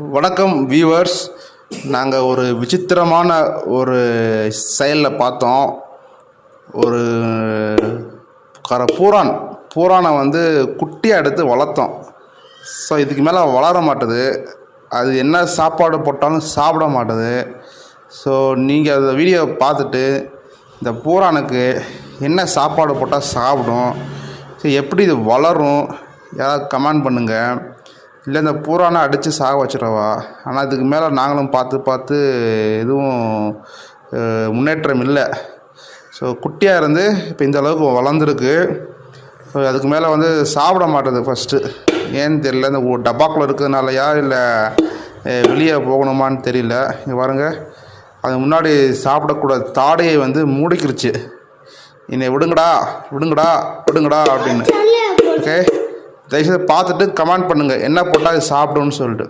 வணக்கம் வியூவர்ஸ். நாங்கள் ஒரு விசித்திரமான ஒரு செயலில் பார்த்தோம். ஒரு பூரானை வந்து குட்டியாக எடுத்து வளர்த்தோம். ஸோ இதுக்கு மேலே வளர மாட்டுது. அது என்ன சாப்பாடு போட்டாலும் சாப்பிட மாட்டுது. ஸோ நீங்கள் அந்த வீடியோவை பார்த்துட்டு இந்த பூரானுக்கு என்ன சாப்பாடு போட்டால் சாப்பிடும், ஸோ எப்படி இது வளரும், யாராவது கமெண்ட் பண்ணுங்கள். இல்லை இந்த பூரானை அடித்து சாக வச்சிடவா? ஆனால் இதுக்கு மேலே நாங்களும் பார்த்து எதுவும் முன்னேற்றம் இல்லை. ஸோ குட்டியாக இருந்து இப்போ இந்த அளவுக்கு வளர்ந்துருக்கு. ஸோ அதுக்கு மேலே வந்து சாப்பிட மாட்டேது. ஃபஸ்ட்டு ஏன்னு தெரியல, இந்த டப்பாக்குள்ளே இருக்கிறதுனாலயா இல்லை வெளியே போகணுமான்னு தெரியல. இங்கே பாருங்கள், அது முன்னாடி சாப்பிடக்கூடாது தாடையை வந்து மூடிக்கிருச்சு. என்னை விடுங்கடா அப்படின்னு. ஓகே, தயவுசெய்து பார்த்துட்டு கமெண்ட் பண்ணுங்கள் என்ன போட்டால் அது சாப்பிடும்னு சொல்லிட்டு.